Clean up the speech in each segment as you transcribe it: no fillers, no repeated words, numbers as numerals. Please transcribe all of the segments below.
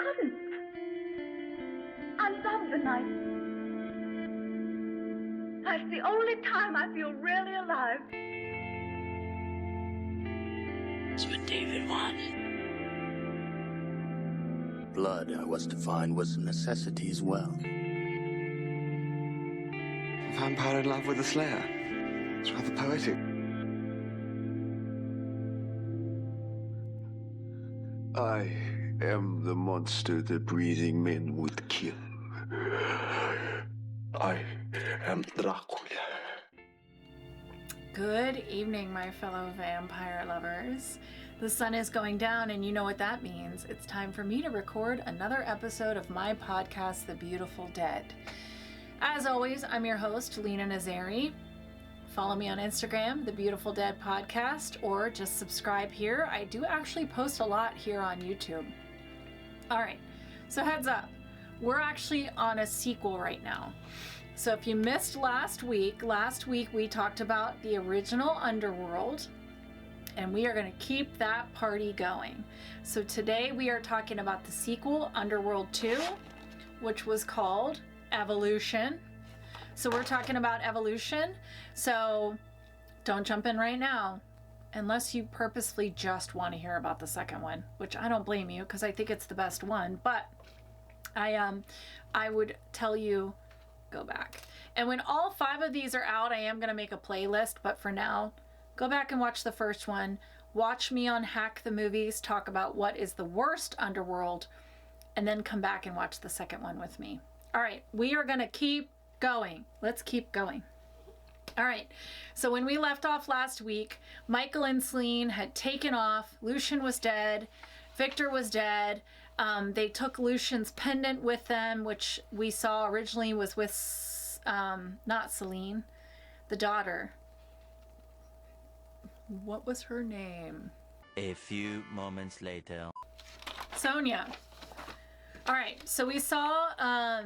couldn't. I love the night. That's the only time I feel really alive. That's what David wanted. Blood, I was to find, was a necessity as well. A vampire in love with a slayer. It's rather poetic. I am the monster that breathing men would kill. I am Dracula. Good evening, my fellow vampire lovers. The sun is going down, and you know what that means. It's time for me to record another episode of my podcast, The Beautiful Dead. As always, I'm your host, Lena Nazari. Follow me on Instagram, The Beautiful Dead Podcast, or just subscribe here. I do actually post a lot here on YouTube. All right, so heads up. We're actually on a sequel right now. So if you missed last week we talked about the original Underworld, and we are going to keep that party going. So today we are talking about the sequel, Underworld 2, which was called Evolution. So we're talking about Evolution, so don't jump in right now, unless you purposely just want to hear about the second one, which I don't blame you, because I think it's the best one, but I would tell you, go back. And when all 5 of these are out, I am going to make a playlist, but for now, go back and watch the first one. Watch me on Hack the Movies, talk about what is the worst Underworld, and then come back and watch the second one with me. All right, we are going to keep going. Let's keep going. All right, so when we left off last week, Michael and Celine had taken off. Lucian was dead. Victor was dead. They took Lucian's pendant with them, which we saw originally was with, not Celine, the daughter. What was her name? A few moments later. Sonia. All right, so we saw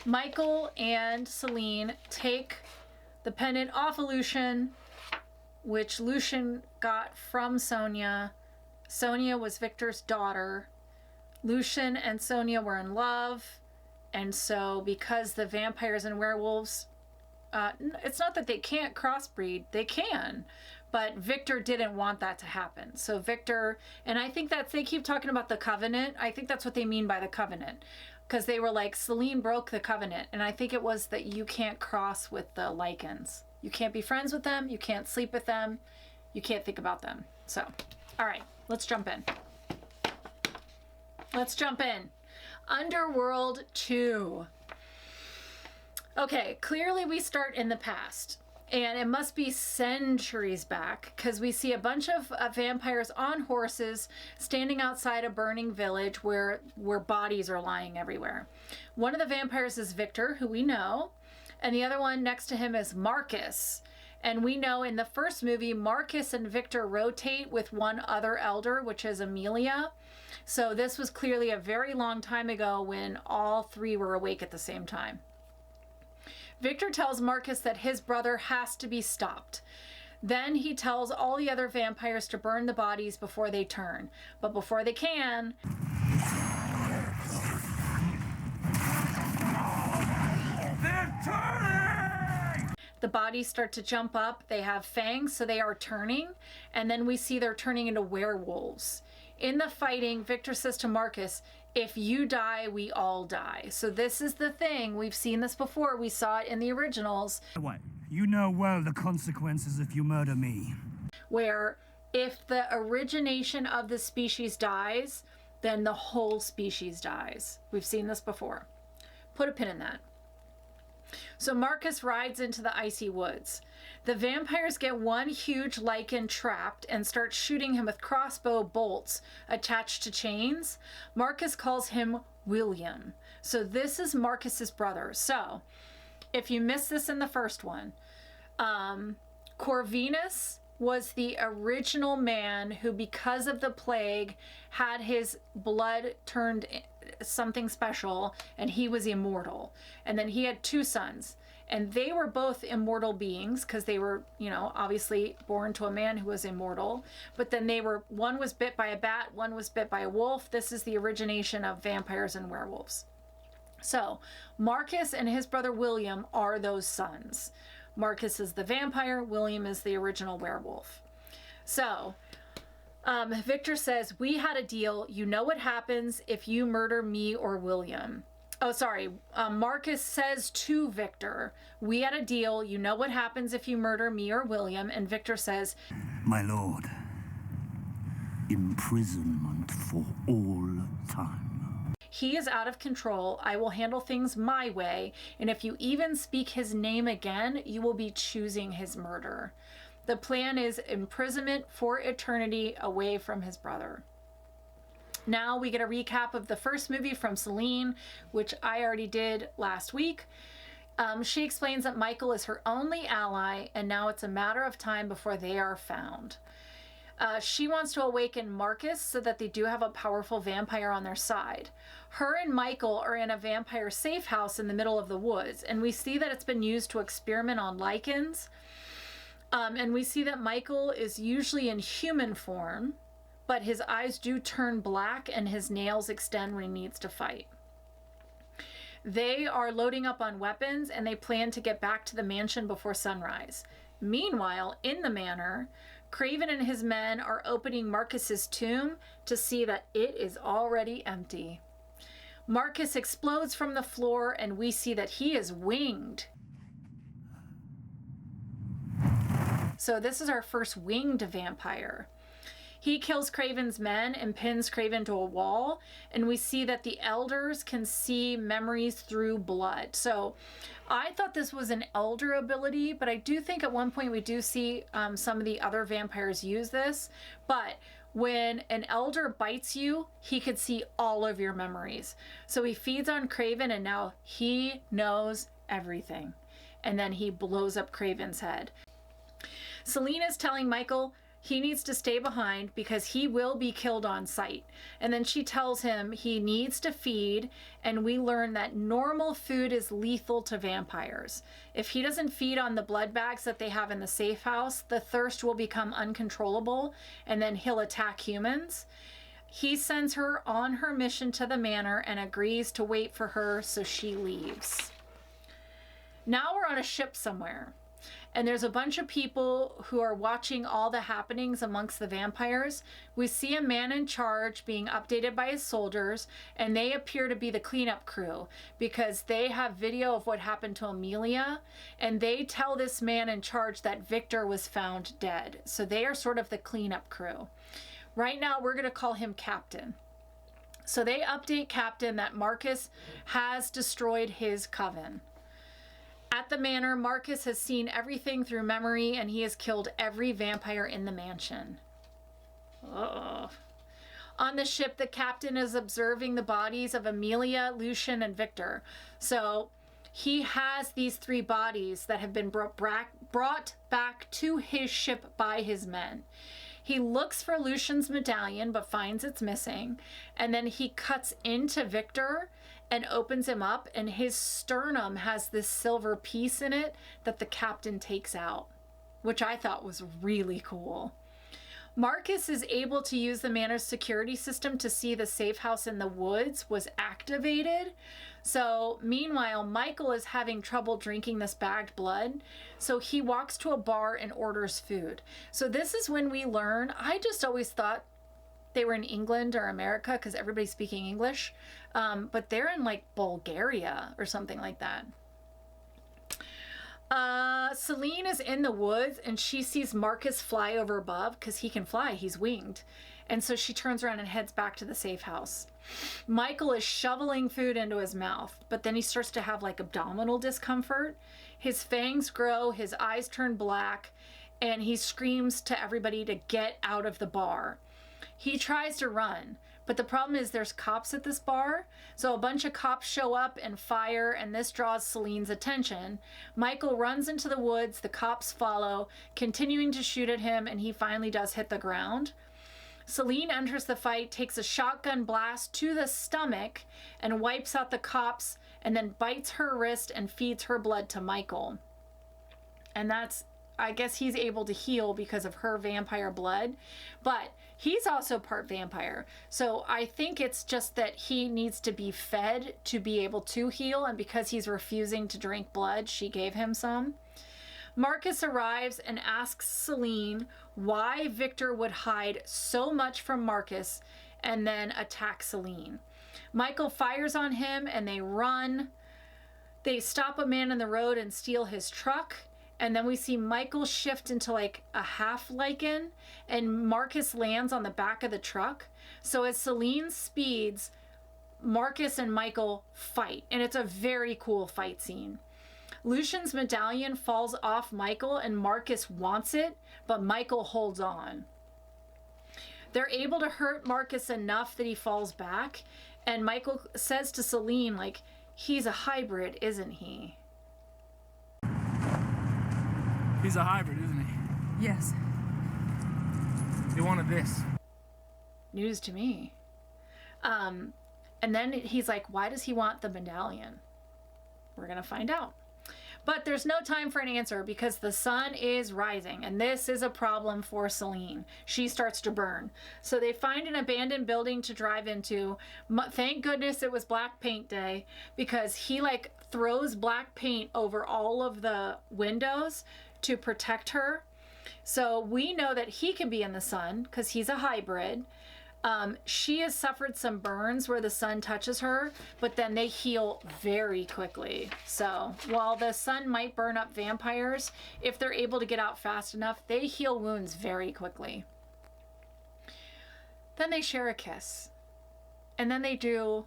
Michael and Celine take the pendant off of Lucian, which Lucian got from Sonia. Sonia was Victor's daughter. Lucian and Sonia were in love, and so because the vampires and werewolves, it's not that they can't crossbreed, they can, but Victor didn't want that to happen. So Victor, and I think they keep talking about the covenant. I think that's what they mean by the covenant, because they were like, Celine broke the covenant, and I think it was that you can't cross with the lycans. You can't be friends with them, you can't sleep with them, you can't think about them. So, all right, let's jump in. Let's jump in. Underworld 2. Okay, clearly we start in the past, and it must be centuries back, because we see a bunch of vampires on horses standing outside a burning village where bodies are lying everywhere. One of the vampires is Victor, who we know, and the other one next to him is Marcus. And we know in the first movie, Marcus and Victor rotate with one other elder, which is Amelia. So this was clearly a very long time ago when all 3 were awake at the same time. Victor tells Marcus that his brother has to be stopped. Then he tells all the other vampires to burn the bodies before they turn. But before they can, they're turning! the bodies start to jump up. They have fangs, so they are turning. And then we see they're turning into werewolves. In the fighting, Victor says to Marcus, if you die, we all die. So this is the thing. We've seen this before. We saw it in the originals. What? You know well the consequences if you murder me. Where if the origination of the species dies, then the whole species dies. We've seen this before. Put a pin in that. So Marcus rides into the icy woods. The vampires get one huge lycan trapped and start shooting him with crossbow bolts attached to chains. Marcus calls him William. So this is Marcus's brother. So if you missed this in the first one, Corvinus was the original man who, because of the plague, had his blood turned something special, and he was immortal. And then he had 2 sons, And they were both immortal beings because they were, you know, obviously born to a man who was immortal. But then one was bit by a bat, one was bit by a wolf. This is the origination of vampires and werewolves. So Marcus and his brother William are those sons. Marcus is the vampire, William is the original werewolf. So Victor says, we had a deal. You know what happens if you murder me or William. Oh, sorry. Marcus says to Victor, we had a deal. You know what happens if you murder me or William. And Victor says, My lord, imprisonment for all time. he is out of control. I will handle things my way. And if you even speak his name again, you will be choosing his murder. The plan is imprisonment for eternity away from his brother. Now we get a recap of the first movie from Celine, which I already did last week. She explains that Michael is her only ally, and now it's a matter of time before they are found. She wants to awaken Marcus so that they do have a powerful vampire on their side. Her and Michael are in a vampire safe house in the middle of the woods, and we see that it's been used to experiment on lycans. And we see that Michael is usually in human form, but his eyes do turn black and his nails extend when he needs to fight. They are loading up on weapons and they plan to get back to the mansion before sunrise. Meanwhile, in the manor, Craven and his men are opening Marcus's tomb to see that it is already empty. Marcus explodes from the floor and we see that he is winged. So this is our first winged vampire. He kills Craven's men and pins Craven to a wall, and we see that the elders can see memories through blood. So I thought this was an elder ability, but I do think at one point we do see some of the other vampires use this. But when an elder bites you, he could see all of your memories. So he feeds on Craven, and now he knows everything. And then he blows up Craven's head. Selena is telling Michael he needs to stay behind because he will be killed on sight. And then she tells him he needs to feed, and we learn that normal food is lethal to vampires. If he doesn't feed on the blood bags that they have in the safe house, the thirst will become uncontrollable, and then he'll attack humans. He sends her on her mission to the manor and agrees to wait for her, so she leaves. Now we're on a ship somewhere. And there's a bunch of people who are watching all the happenings amongst the vampires. We see a man in charge being updated by his soldiers, and they appear to be the cleanup crew because they have video of what happened to Amelia, and they tell this man in charge that Victor was found dead. So they are sort of the cleanup crew. Right now, we're going to call him Captain. So they update Captain that Marcus has destroyed his coven. At the manor, Marcus has seen everything through memory, and he has killed every vampire in the mansion. Ugh. On the ship, the captain is observing the bodies of Amelia, Lucian, and Victor. So he has these 3 bodies that have been brought back to his ship by his men. He looks for Lucian's medallion, but finds it's missing. And then he cuts into Victor and opens him up, and his sternum has this silver piece in it that the captain takes out, which I thought was really cool. Marcus is able to use the manor's security system to see the safe house in the woods was activated. So meanwhile, Michael is having trouble drinking this bagged blood. So he walks to a bar and orders food. So this is when we learn, I just always thought they were in England or America because everybody's speaking English. But they're in like Bulgaria or something like that. Celine is in the woods and she sees Marcus fly over above because he can fly, he's winged. And so she turns around and heads back to the safe house. Michael is shoveling food into his mouth, but then he starts to have like abdominal discomfort. His fangs grow, his eyes turn black, and he screams to everybody to get out of the bar. He tries to run, but the problem is there's cops at this bar. So a bunch of cops show up and fire, and this draws Celine's attention. Michael runs into the woods, the cops follow, continuing to shoot at him, and he finally does hit the ground. Celine enters the fight, takes a shotgun blast to the stomach, and wipes out the cops and then bites her wrist and feeds her blood to Michael. And that's, I guess he's able to heal because of her vampire blood, but he's also part vampire. So I think it's just that he needs to be fed to be able to heal, and because he's refusing to drink blood, she gave him some. Marcus arrives and asks Celine why Victor would hide so much from Marcus and then attack Celine. Michael fires on him and they run. They stop a man in the road and steal his truck. And then we see Michael shift into like a half lycan, and Marcus lands on the back of the truck. So as Celine speeds, Marcus and Michael fight, and it's a very cool fight scene. Lucian's medallion falls off Michael, and Marcus wants it, but Michael holds on. They're able to hurt Marcus enough that he falls back, and Michael says to Celine, like, he's a hybrid, isn't he? He's a hybrid, isn't he? Yes. He wanted this. News to me. And then he's like, why does he want the medallion? We're going to find out. But there's no time for an answer because the sun is rising, and this is a problem for Celine. She starts to burn. So they find an abandoned building to drive into. Thank goodness it was black paint day, because he like throws black paint over all of the windows to protect her. So we know that he can be in the sun because he's a hybrid. She has suffered some burns where the sun touches her, but then they heal very quickly. So while the sun might burn up vampires, if they're able to get out fast enough, they heal wounds very quickly. Then they share a kiss. And then they do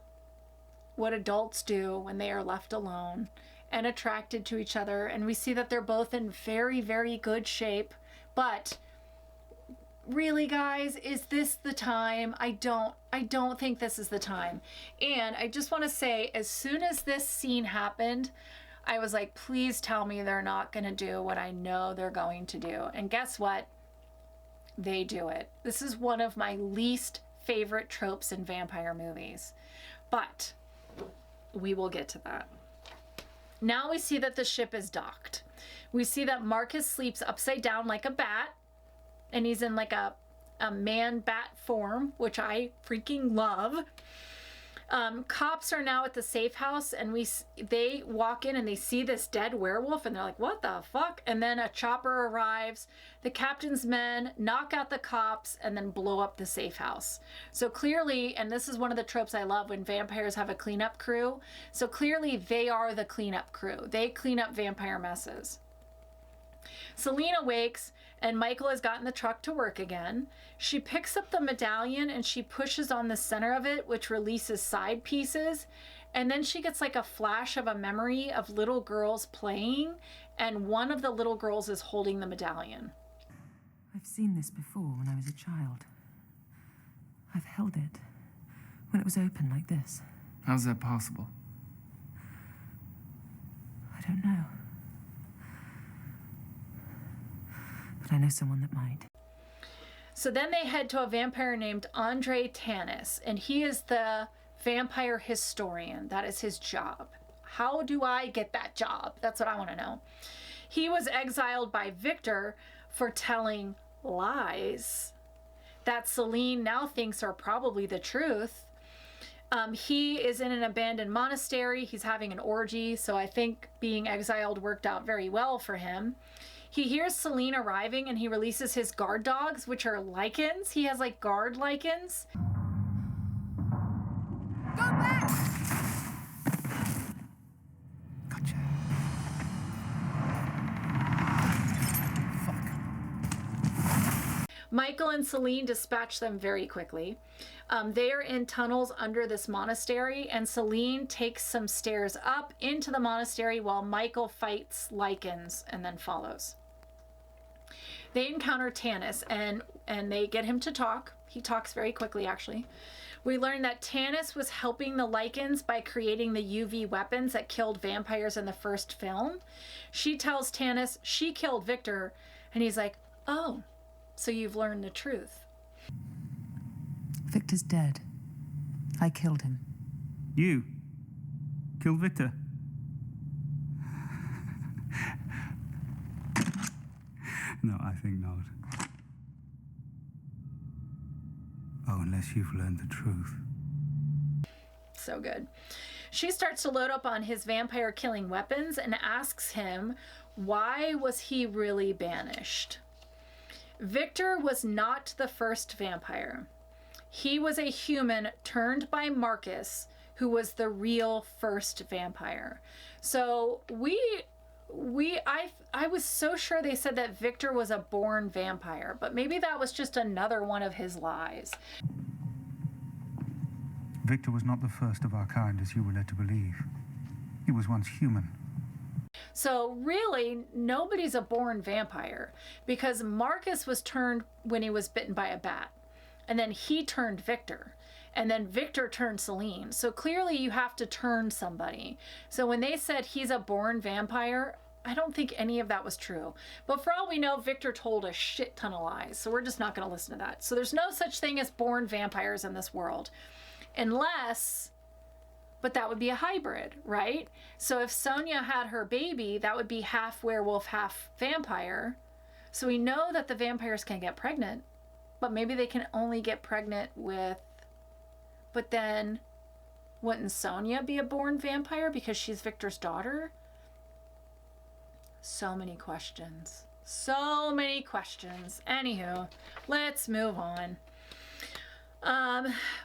what adults do when they are left alone and attracted to each other. And we see that they're both in very, very good shape. But really, guys, is this the time? I don't think this is the time. And I just want to say, as soon as this scene happened, I was like, please tell me they're not going to do what I know they're going to do. And guess what? They do it. This is one of my least favorite tropes in vampire movies. But we will get to that. Now we see that the ship is docked. We see that Marcus sleeps upside down like a bat, and he's in like a man bat form, which I freaking love. Cops are now at the safe house, and they walk in and they see this dead werewolf, and they're like, what the fuck? And then a chopper arrives. The captain's men knock out the cops and then blow up the safe house. So clearly, and this is one of the tropes I love when vampires have a cleanup crew. So clearly they are the cleanup crew. They clean up vampire messes. Celine awakes, and Michael has gotten the truck to work again. She picks up the medallion and she pushes on the center of it, which releases side pieces. And then she gets like a flash of a memory of little girls playing, and one of the little girls is holding the medallion. I've seen this before when I was a child. I've held it when it was open like this. How's that possible? I don't know. But I know someone that might. So then they head to a vampire named Andre Tanis, and he is the vampire historian. That is his job. How do I get that job? That's what I want to know. He was exiled by Victor for telling lies that Celine now thinks are probably the truth. He is in an abandoned monastery. He's having an orgy, so I think being exiled worked out very well for him. He hears Celine arriving, and he releases his guard dogs, which are lycans. He has like guard lycans. Go back! Gotcha. Fuck. Michael and Celine dispatch them very quickly. They are in tunnels under this monastery, and Celine takes some stairs up into the monastery while Michael fights lycans and then follows. They encounter Tanis, and they get him to talk. He talks very quickly, actually. We learn that Tanis was helping the lycans by creating the UV weapons that killed vampires in the first film. She tells Tanis she killed Victor, and he's like, oh, so you've learned the truth. Victor's dead. I killed him. You? Kill Victor? No, I think not. Oh, unless you've learned the truth. So good. She starts to load up on his vampire killing weapons and asks him, why was he really banished? Victor was not the first vampire. He was a human turned by Marcus, who was the real first vampire. So I was so sure they said that Victor was a born vampire, but maybe that was just another one of his lies. Victor was not the first of our kind, as you were led to believe. He was once human. So really, nobody's a born vampire, because Marcus was turned when he was bitten by a bat, and then he turned Victor, and then Victor turned Celine. So clearly you have to turn somebody. So when they said he's a born vampire, I don't think any of that was true. But for all we know, Victor told a shit ton of lies, so we're just not going to listen to that. So there's no such thing as born vampires in this world, unless... But that would be a hybrid, right? So if Sonia had her baby, that would be half werewolf, half vampire. So we know that the vampires can get pregnant, but maybe they can only get pregnant with... But then, wouldn't Sonia be a born vampire because she's Victor's daughter? So many questions. So many questions. Anywho, let's move on.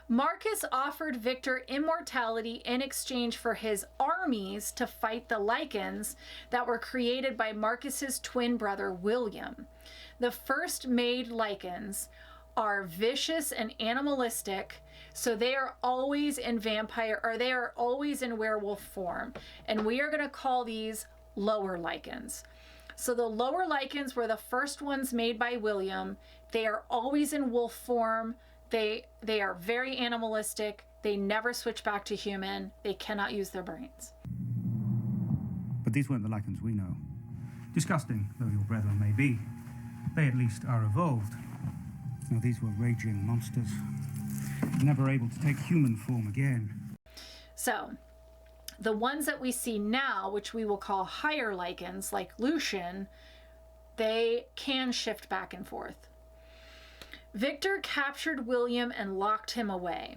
Marcus offered Victor immortality in exchange for his armies to fight the lycans that were created by Marcus's twin brother William. The first made lycans are vicious and animalistic, so they are always in werewolf form, and we are going to call these lower lycans. So the lower lycans were the first ones made by William. They are always in wolf form. They are very animalistic. They never switch back to human. They cannot use their brains. But these weren't the lycans we know. Disgusting though your brethren may be, they at least are evolved. Now these were raging monsters, never able to take human form again. So, the ones that we see now, which we will call higher lycans, like Lucian, they can shift back and forth. Victor captured William and locked him away.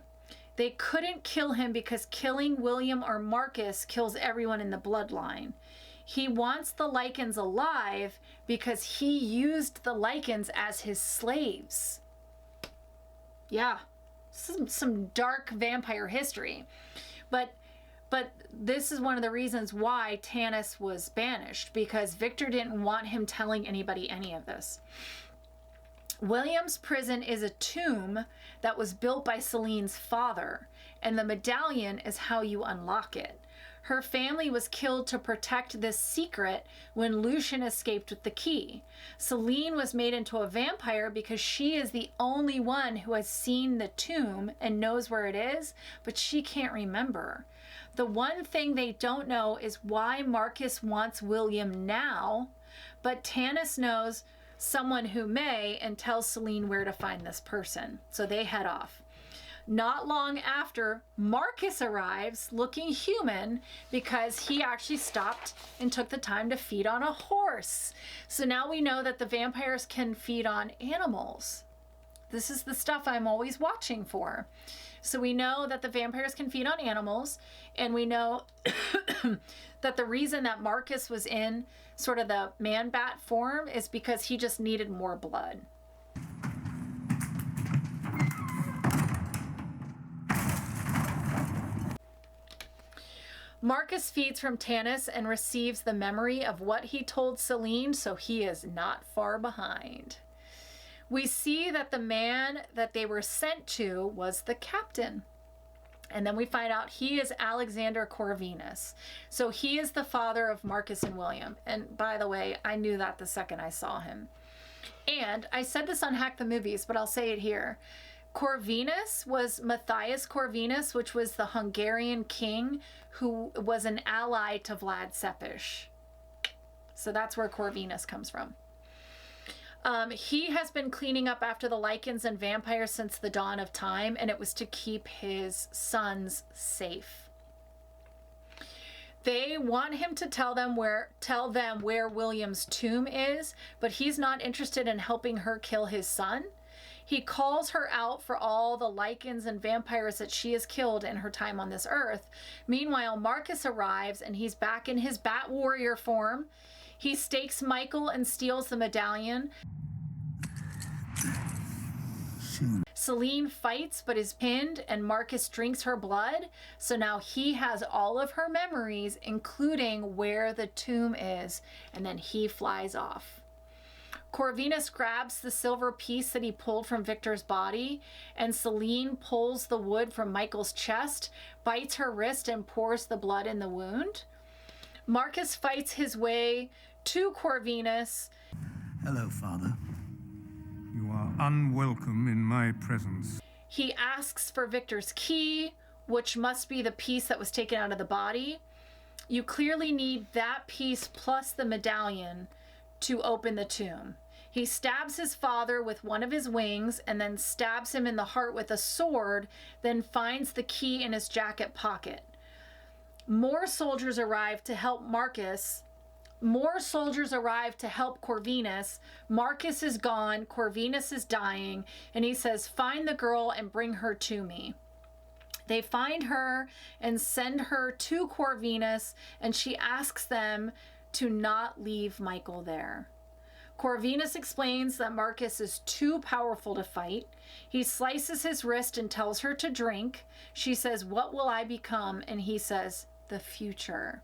They couldn't kill him because killing William or Marcus kills everyone in the bloodline. He wants the lycans alive because he used the lycans as his slaves. Yeah, some dark vampire history. But this is one of the reasons why Tanis was banished, because Victor didn't want him telling anybody any of this. William's prison is a tomb that was built by Celine's father, and the medallion is how you unlock it. Her family was killed to protect this secret when Lucian escaped with the key. Celine was made into a vampire because she is the only one who has seen the tomb and knows where it is, but she can't remember. The one thing they don't know is why Marcus wants William now, but Tanis knows someone who may and tells Celine where to find this person. So they head off. Not long after, Marcus arrives looking human because he actually stopped and took the time to feed on a horse. So now we know that the vampires can feed on animals. This is the stuff I'm always watching for. So we know that the vampires can feed on animals, and we know that the reason that Marcus was in sort of the man-bat form is because he just needed more blood. Marcus feeds from Tanis and receives the memory of what he told Celine, so he is not far behind. We see that the man that they were sent to was the captain. And then we find out he is Alexander Corvinus. So he is the father of Marcus and William. And by the way, I knew that the second I saw him. And I said this on Hack the Movies, but I'll say it here. Corvinus was Matthias Corvinus, which was the Hungarian king who was an ally to Vlad Tepes. So that's where Corvinus comes from. He has been cleaning up after the lycans and vampires since the dawn of time, and it was to keep his sons safe. They want him to tell them where William's tomb is, but he's not interested in helping her kill his son. He calls her out for all the lycans and vampires that she has killed in her time on this earth. Meanwhile, Marcus arrives and he's back in his Bat Warrior form. He stakes Michael and steals the medallion. Celine fights but is pinned, and Marcus drinks her blood. So now he has all of her memories, including where the tomb is, and then he flies off. Corvinus grabs the silver piece that he pulled from Victor's body, and Celine pulls the wood from Michael's chest, bites her wrist, and pours the blood in the wound. Marcus fights his way to Corvinus. Hello, Father. You are unwelcome in my presence. He asks for Victor's key, which must be the piece that was taken out of the body. You clearly need that piece plus the medallion to open the tomb. He stabs his father with one of his wings and then stabs him in the heart with a sword, then finds the key in his jacket pocket. More soldiers arrive to help Marcus. More soldiers arrive to help Corvinus. Marcus is gone, Corvinus is dying, and he says, "Find the girl and bring her to me." They find her and send her to Corvinus, and she asks them to not leave Michael there. Corvinus explains that Marcus is too powerful to fight. He slices his wrist and tells her to drink. She says, "What will I become?" And he says, "The future."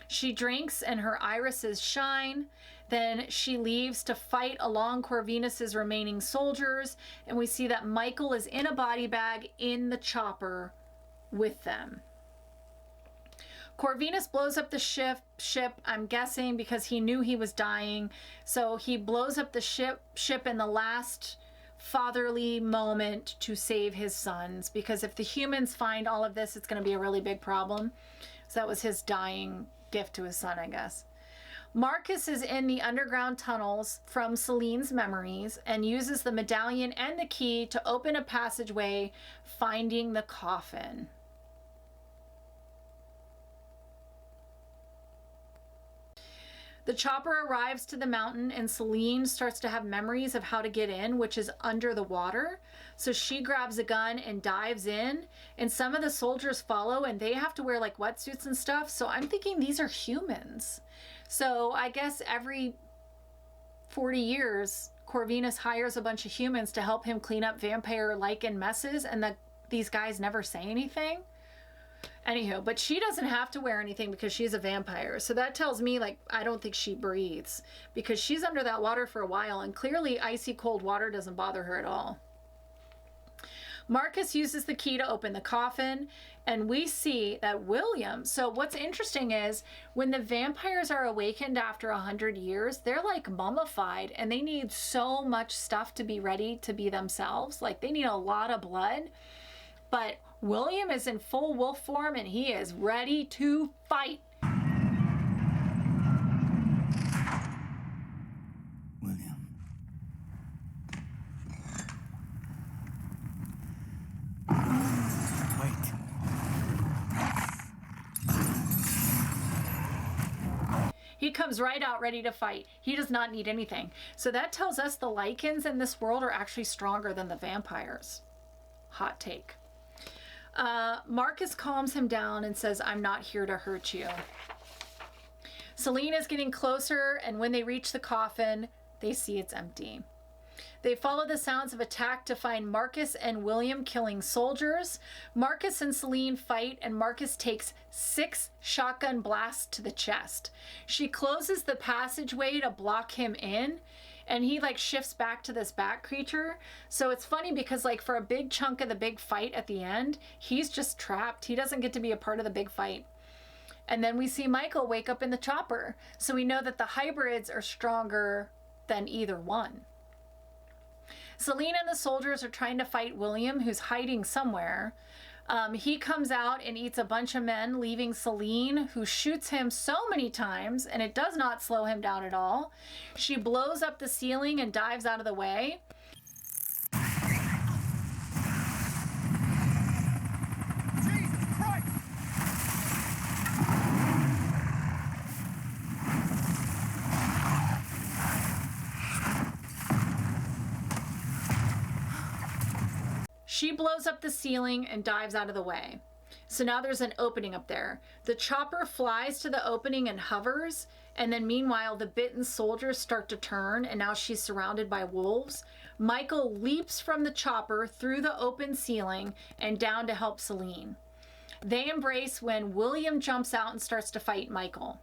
She drinks and her irises shine. Then she leaves to fight along Corvinus's remaining soldiers, and we see that Michael is in a body bag in the chopper with them. Corvinus blows up the ship, I'm guessing because he knew he was dying. So he blows up the ship in the last fatherly moment to save his sons, because if the humans find all of this, it's going to be a really big problem. So that was his dying gift to his son, I guess. Marcus is in the underground tunnels from Celine's memories and uses the medallion and the key to open a passageway, finding the coffin. The chopper arrives to the mountain and Celine starts to have memories of how to get in, which is under the water. So she grabs a gun and dives in, and some of the soldiers follow and they have to wear like wetsuits and stuff. So I'm thinking these are humans. So I guess every 40 years, Corvinus hires a bunch of humans to help him clean up vampire lycan messes, and these guys never say anything. Anywho, but she doesn't have to wear anything because she's a vampire. So that tells me, like, I don't think she breathes because she's under that water for a while, and clearly icy cold water doesn't bother her at all. Marcus uses the key to open the coffin, and we see that William, so what's interesting is when the vampires are awakened after 100 years, they're like mummified and they need so much stuff to be ready to be themselves. Like they need a lot of blood, but William is in full wolf form and he is ready to fight. William. Wait. He comes right out ready to fight. He does not need anything. So that tells us the lycans in this world are actually stronger than the vampires. Hot take. Marcus calms him down and says, "I'm not here to hurt you." Celine is getting closer, and when they reach the coffin, they see it's empty. They follow the sounds of attack to find Marcus and William killing soldiers. Marcus and Celine fight, and Marcus takes 6 shotgun blasts to the chest. She closes the passageway to block him in, and he like shifts back to this bat creature. So it's funny because like for a big chunk of the big fight at the end, he's just trapped. He doesn't get to be a part of the big fight. And then we see Michael wake up in the chopper. So we know that the hybrids are stronger than either one. Celine and the soldiers are trying to fight William, who's hiding somewhere. He comes out and eats a bunch of men, leaving Celine, who shoots him so many times, and it does not slow him down at all. She blows up the ceiling and dives out of the way. Jesus Christ! she blows up the ceiling and dives out of the way. So now there's an opening up there. The chopper flies to the opening and hovers, and then meanwhile the bitten soldiers start to turn, and now she's surrounded by wolves. Michael leaps from the chopper through the open ceiling and down to help Celine. They embrace when William jumps out and starts to fight Michael.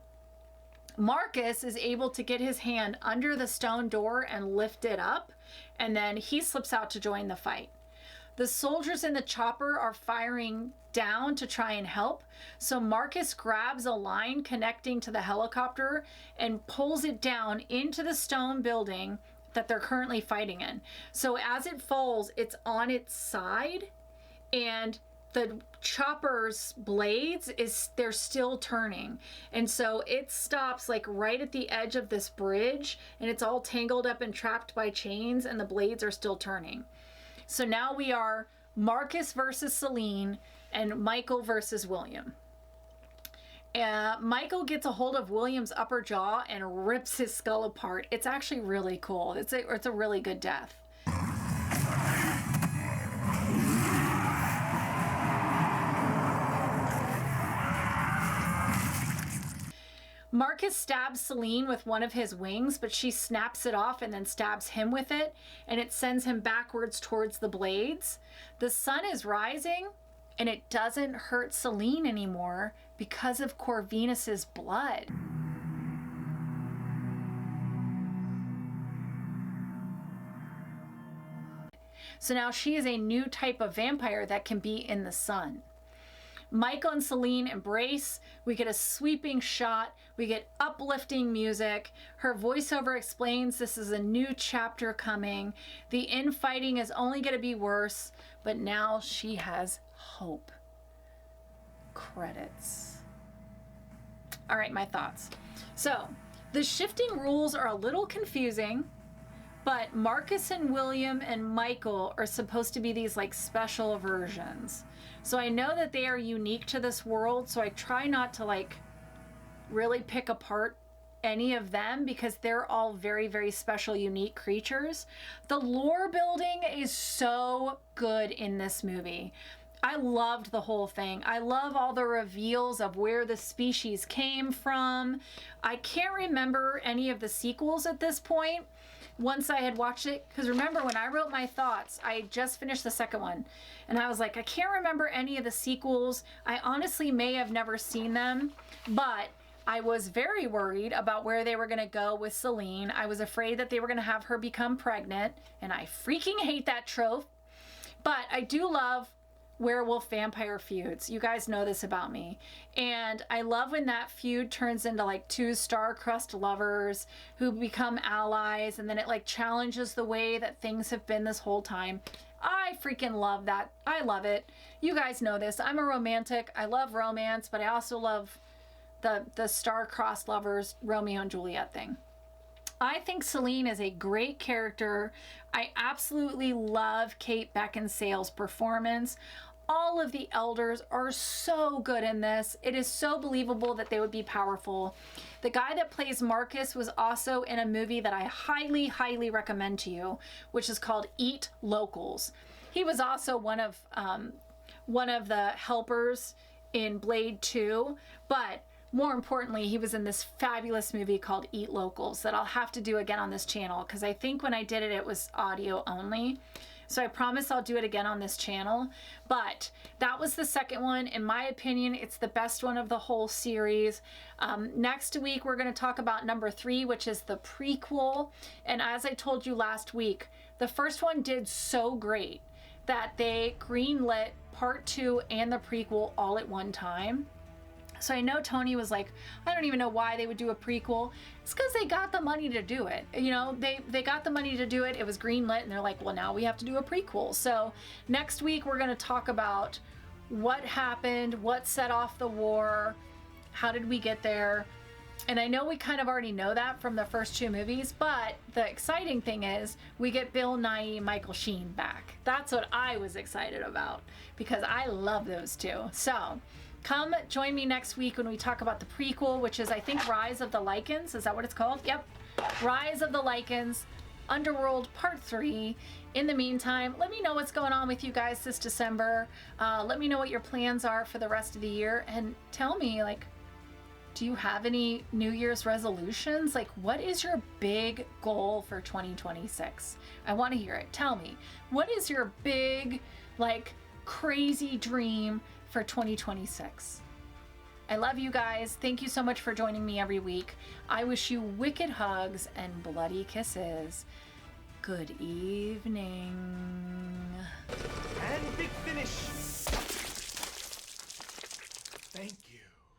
Marcus is able to get his hand under the stone door and lift it up, and then he slips out to join the fight. The soldiers in the chopper are firing down to try and help, so Marcus grabs a line connecting to the helicopter and pulls it down into the stone building that they're currently fighting in. So as it falls, it's on its side, and the chopper's blades they're still turning, and so it stops like right at the edge of this bridge, and it's all tangled up and trapped by chains, and the blades are still turning. So now we are Marcus versus Celine and Michael versus William. Michael gets a hold of William's upper jaw and rips his skull apart. It's actually really cool. It's a really good death. Marcus stabs Celine with one of his wings, but she snaps it off and then stabs him with it, and it sends him backwards towards the blades. The sun is rising, and it doesn't hurt Celine anymore because of Corvinus's blood. So now she is a new type of vampire that can be in the sun. Michael and Celine embrace. We get a sweeping shot. We get uplifting music. Her voiceover explains this is a new chapter coming. The infighting is only going to be worse, but now she has hope. Credits. All right, my thoughts. So, the shifting rules are a little confusing, but Marcus and William and Michael are supposed to be these like special versions. So I know that they are unique to this world, so I try not to like really pick apart any of them because they're all very, very special, unique creatures. The lore building is so good in this movie. I loved the whole thing. I love all the reveals of where the species came from. I can't remember any of the sequels at this point once I had watched it, because remember when I wrote my thoughts, I just finished the second one, and I was like, I can't remember any of the sequels. I honestly may have never seen them, but I was very worried about where they were going to go with Celine. I was afraid that they were going to have her become pregnant, and I freaking hate that trope. But I do love werewolf vampire feuds. You guys know this about me. And I love when that feud turns into like two star-crossed lovers who become allies, and then it like challenges the way that things have been this whole time. I freaking love that. I love it. You guys know this. I'm a romantic. I love romance, but I also love the star-crossed lovers, Romeo and Juliet thing. I think Celine is a great character. I absolutely love Kate Beckinsale's performance. All of the elders are so good in this. It is so believable that they would be powerful. The guy that plays Marcus was also in a movie that I highly, highly recommend to you, which is called Eat Locals. He was also one of the helpers in Blade 2, but more importantly, he was in this fabulous movie called Eat Locals that I'll have to do again on this channel, because I think when I did it, it was audio only. So I promise I'll do it again on this channel. But that was the second one. In my opinion, it's the best one of the whole series. Next week, we're going to talk about number 3, which is the prequel. And as I told you last week, the first one did so great that they greenlit part 2 and the prequel all at one time. So I know Tony was like, I don't even know why they would do a prequel. It's because they got the money to do it. You know, they got the money to do it. It was greenlit, and they're like, well, now we have to do a prequel. So next week, we're going to talk about what happened, what set off the war, how did we get there. And I know we kind of already know that from the first 2 movies, but the exciting thing is we get Bill Nighy, Michael Sheen back. That's what I was excited about, because I love those two. So come join me next week when we talk about the prequel, which is, I think, Rise of the Lycans. Is that what it's called? Yep. Rise of the Lycans. Underworld Part 3. In the meantime, let me know what's going on with you guys this December. Let me know what your plans are for the rest of the year, and tell me, like, do you have any New Year's resolutions? Like, what is your big goal for 2026? I want to hear it. Tell me, what is your big, like, crazy dream for 2026? I love you guys. Thank you so much for joining me every week. I wish you wicked hugs and bloody kisses. Good evening. And big finish. Thank you.